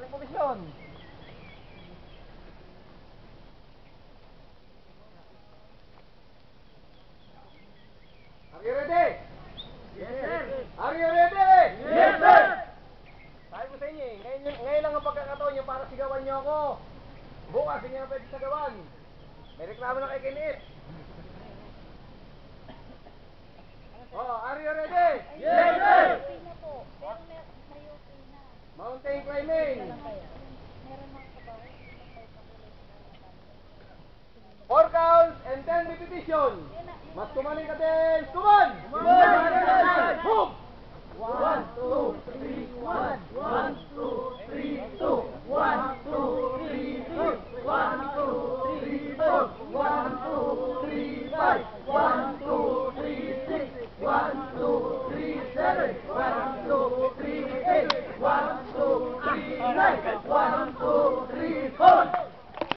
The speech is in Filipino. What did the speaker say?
ng komisyon. Are you ready? Yes, sir. Are you ready? Yes, sir. Sabi ko sa inyo eh, ngayon lang ang pagkakataon nyo para sigawan nyo ako. Bukas hindi na pwede sigawan. May reklamo na kay Kinit. Oh, are you ready? Yes, sir. Mountain climbing. 4 counts and 10 repetition. Mas kumaling ka din. Kuman! Move! 1, 2, 3, 1, 1, 2, 3, 2, 1, 2, 3, 3, 1, 2, 3, 4, 1, 2, 3, 5, 1, 2, 3, 6, 1, 2, 3, 7, 1, 2, 3, 8, 1, 2, 3, 9, 1, 2,